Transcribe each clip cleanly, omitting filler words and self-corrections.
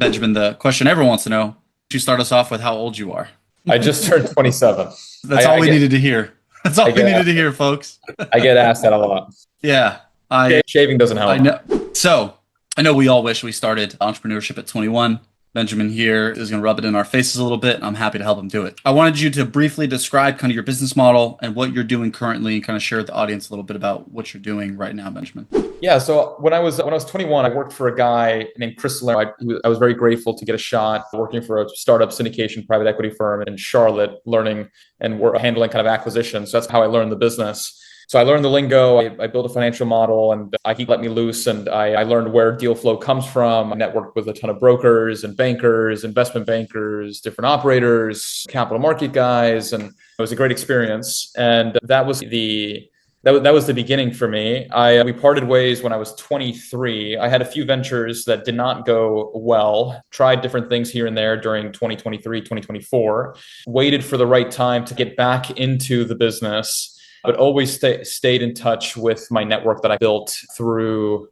Benjamin, the question everyone wants to know, could you start us off with how old you are? I just turned 27. That's all we needed to hear. That's all I we get needed asked, to hear, folks. I get asked that a lot. Yeah, I Shaving doesn't I help. know. So I know we all wish we started entrepreneurship at 21. Benjamin here is going to rub it in our faces a little bit, and I'm happy to help him do it. I wanted you to briefly describe kind of your business model and what you're doing currently, and kind of share with the audience a little bit about what you're doing right now, Benjamin. Yeah, so when I was 21, I worked for a guy named Chris Ler. I was very grateful to get a shot working for a startup syndication private equity firm in Charlotte, learning and handling kind of acquisitions. So that's how I learned the business. So I learned the lingo. I built a financial model, and he let me loose. And I learned where deal flow comes from. I networked with a ton of brokers and bankers, investment bankers, different operators, capital market guys, and it was a great experience. And that was the beginning for me. We parted ways when I was 23. I had a few ventures that did not go well, tried different things here and there during 2023, 2024, waited for the right time to get back into the business, but always stayed in touch with my network that I built through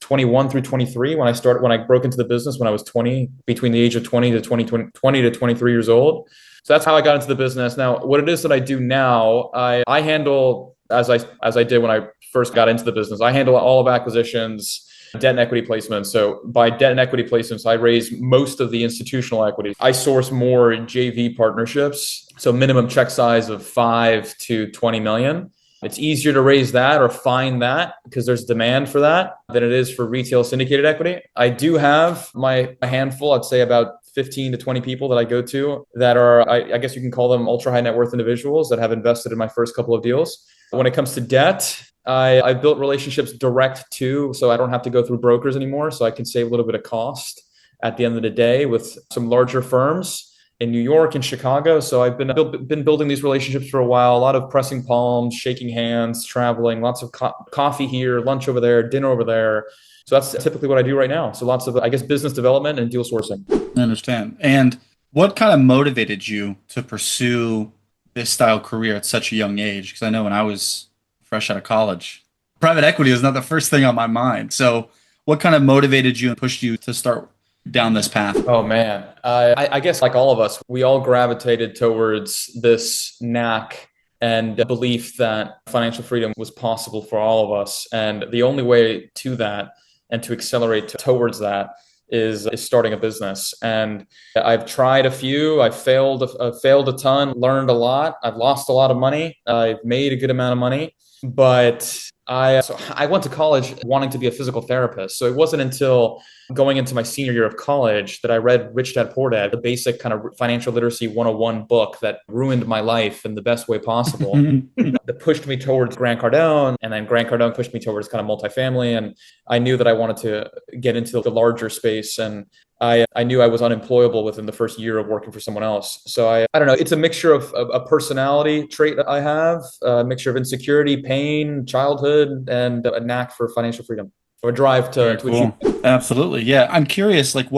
21 through 23 when I broke into the business when I was 20, between the age of 20 to 20 to 23 years old. So that's how I got into the business. Now, what it is that I do now, I handle, as I did when I first got into the business, I handle all of acquisitions, debt and equity placements. So by debt and equity placements, I raise most of the institutional equity. I source more JV partnerships, so minimum check size of 5 to 20 million. It's easier to raise that or find that because there's demand for that than it is for retail syndicated equity. I do have a handful, I'd say about 15 to 20 people that I go to that are, I guess you can call them ultra high net worth individuals that have invested in my first couple of deals. When it comes to debt, I built relationships direct to, so I don't have to go through brokers anymore. So I can save a little bit of cost at the end of the day with some larger firms in New York and Chicago. So I've been building these relationships for a while, a lot of pressing palms, shaking hands, traveling, lots of coffee here, lunch over there, dinner over there. So that's typically what I do right now. So lots of, I guess, business development and deal sourcing. I understand. And what kind of motivated you to pursue this style career at such a young age? Because I know when I was fresh out of college, private equity was not the first thing on my mind. So what kind of motivated you and pushed you to start down this path? Oh man, I guess like all of us, we all gravitated towards this knack and belief that financial freedom was possible for all of us. And the only way to that and to accelerate towards that is starting a business. And I've tried a few, I've failed a ton, learned a lot. I've lost a lot of money. I've made a good amount of money, but I went to college wanting to be a physical therapist. So it wasn't until going into my senior year of college that I read Rich Dad Poor Dad, the basic kind of financial literacy 101 book that ruined my life in the best way possible. That pushed me towards Grant Cardone, and then Grant Cardone pushed me towards kind of multifamily. And I knew that I wanted to get into the larger space, and I knew I was unemployable within the first year of working for someone else. So I don't know. It's a mixture of a personality trait that I have, a mixture of insecurity, pain, childhood, and a knack for financial freedom or a drive Very to achieve. cool. Absolutely. Yeah. I'm curious, like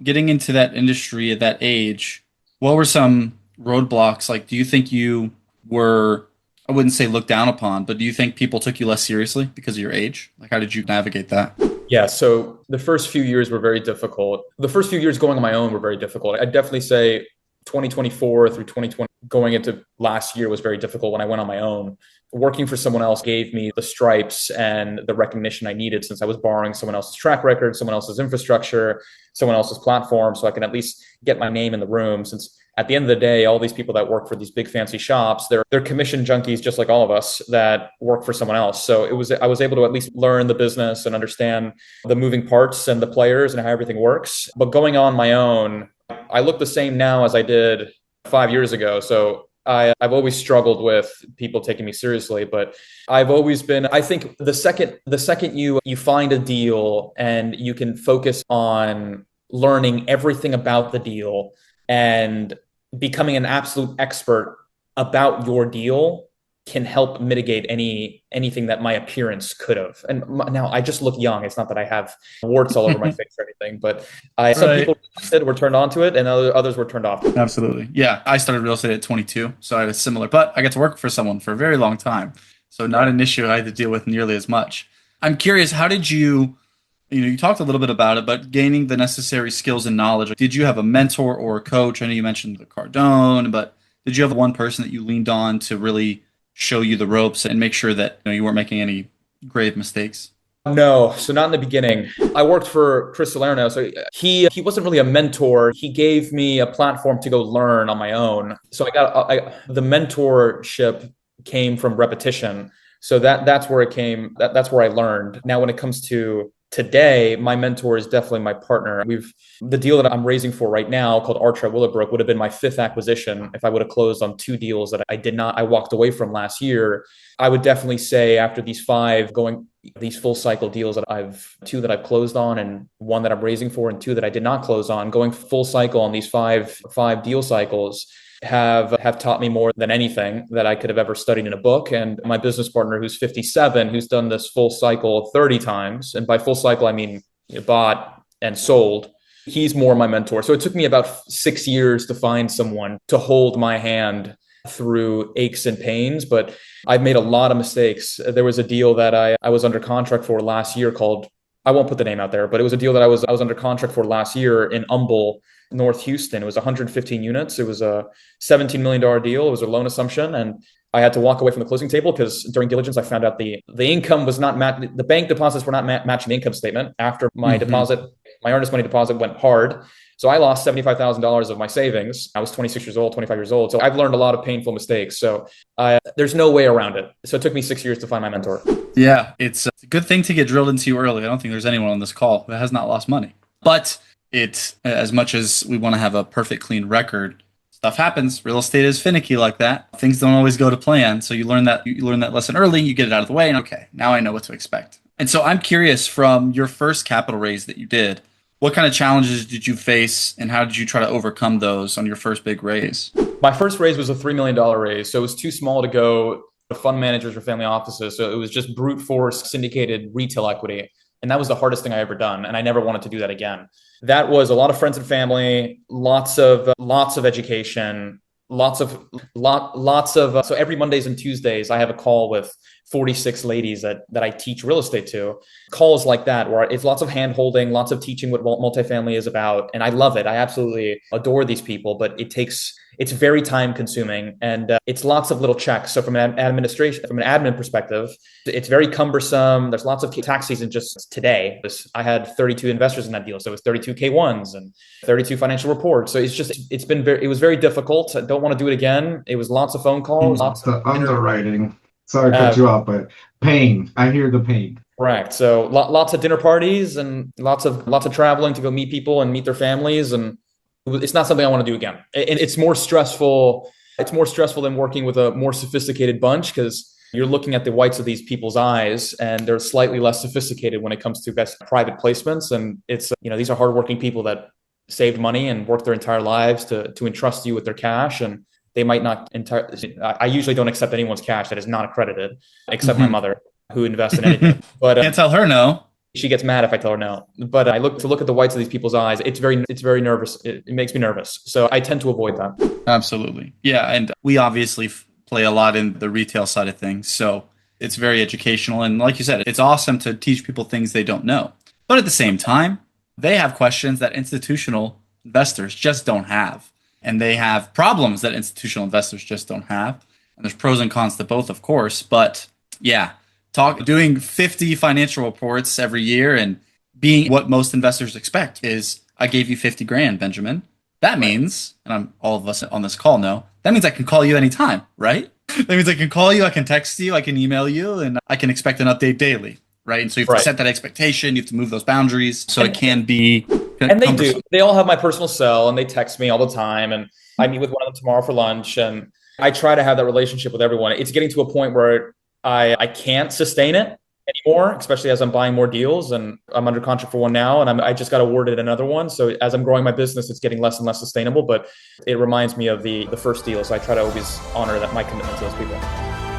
getting into that industry at that age, what were some roadblocks? Like, do you think you were, I wouldn't say looked down upon, but do you think people took you less seriously because of your age? Like, how did you navigate that? Yeah, so the first few years were very difficult. The first few years going on my own were very difficult. I'd definitely say 2024 through 2020, going into last year was very difficult when I went on my own. Working for someone else gave me the stripes and the recognition I needed since I was borrowing someone else's track record, someone else's infrastructure, someone else's platform, so I can at least get my name in the room. Since at the end of the day, all these people that work for these big fancy shops, they're commission junkies just like all of us that work for someone else. So I was able to at least learn the business and understand the moving parts and the players and how everything works. But going on my own, I look the same now as I did 5 years ago. So I've always struggled with people taking me seriously, but I've always been, I think the second you find a deal and you can focus on learning everything about the deal and becoming an absolute expert about your deal can help mitigate anything that my appearance could have. And now I just look young. It's not that I have warts all over my face or anything, but some Right. people were turned on to it and others were turned off. Absolutely. Yeah. I started real estate at 22. So I was similar, but I got to work for someone for a very long time. So not Right. an issue I had to deal with nearly as much. I'm curious, how did you You talked a little bit about it, but gaining the necessary skills and knowledge. Did you have a mentor or a coach? I know you mentioned the Cardone, but did you have one person that you leaned on to really show you the ropes and make sure that you weren't making any grave mistakes? No, so not in the beginning. I worked for Chris Salerno, so he wasn't really a mentor. He gave me a platform to go learn on my own. So the mentorship came from repetition. So that's where it came. That's where I learned. Now, when it comes to today, my mentor is definitely my partner. The deal that I'm raising for right now, called Archer at Willowbrook, would have been my fifth acquisition if I would have closed on two deals that I did not. I walked away from last year. I would definitely say after these full cycle deals that two that I've closed on and one that I'm raising for and two that I did not close on, going full cycle on these five deal cycles have taught me more than anything that I could have ever studied in a book. And my business partner, who's 57, who's done this full cycle 30 times, and by full cycle I mean bought and sold, he's more my mentor. So it took me about 6 years to find someone to hold my hand through aches and pains, but I've made a lot of mistakes. There was a deal that I was under contract for last year called, I won't put the name out there, but it was a deal that I was under contract for last year in Humble, North Houston. It was 115 units. It was a $17 million deal. It was a loan assumption. And I had to walk away from the closing table because during diligence, I found out the income was not the bank deposits were not matching the income statement after my earnest money deposit went hard. So I lost $75,000 of my savings. I was 26 years old, 25 years old. So I've learned a lot of painful mistakes. So there's no way around it. So it took me 6 years to find my mentor. Yeah, it's a good thing to get drilled into early. I don't think there's anyone on this call who has not lost money. But it's as much as we want to have a perfect clean record, stuff happens. Real estate is finicky like that. Things don't always go to plan. So you learn that lesson early, you get it out of the way, and okay, now I know what to expect. And so I'm curious, from your first capital raise that you did, what kind of challenges did you face and how did you try to overcome those on your first big raise? My first raise was a $3 million raise. So it was too small to go to fund managers or family offices. So it was just brute force syndicated retail equity. And that was the hardest thing I ever done. And I never wanted to do that again. That was a lot of friends and family, lots of education, so every Mondays and Tuesdays, I have a call with 46 ladies that I teach real estate to. Calls like that, where it's lots of hand holding, lots of teaching what multifamily is about. And I love it. I absolutely adore these people, but it's very time consuming and it's lots of little checks. So from an admin perspective, it's very cumbersome. There's lots of tax season just today. I had 32 investors in that deal. So it was 32 K1s and 32 financial reports. So it was very difficult. I don't want to do it again. It was lots of phone calls. Lots The of underwriting. Sorry to cut you off, but pain. I hear the pain. Correct. So lots of dinner parties and lots of traveling to go meet people and meet their families. And it's not something I want to do again. And it's more stressful. It's more stressful than working with a more sophisticated bunch because you're looking at the whites of these people's eyes and they're slightly less sophisticated when it comes to best private placements. And it's, these are hardworking people that saved money and worked their entire lives to entrust you with their cash. And they might not I usually don't accept anyone's cash that is not accredited, except my mother, who invests in anything. But Can't tell her no. she gets mad if I tell her no. But I look at the whites of these people's eyes. It's very nervous. It makes me nervous. So I tend to avoid that. Absolutely. Yeah. And we obviously play a lot in the retail side of things. So it's very educational. And like you said, it's awesome to teach people things they don't know. But at the same time, they have questions that institutional investors just don't have. And they have problems that institutional investors just don't have. And there's pros and cons to both, of course. But yeah, doing 50 financial reports every year and being what most investors expect is, I gave you 50 grand, Benjamin. That means, and all of us on this call know, that means I can call you anytime, right? That means I can call you, I can text you, I can email you, and I can expect an update daily, right? And so you have to set that expectation, you have to move those boundaries so it can be. And they do. They all have my personal cell and they text me all the time. And I meet with one of them tomorrow for lunch. And I try to have that relationship with everyone. It's getting to a point where I can't sustain it anymore, especially as I'm buying more deals. And I'm under contract for one now. And I just got awarded another one. So as I'm growing my business, it's getting less and less sustainable. But it reminds me of the first deal. So I try to always honor my commitment to those people.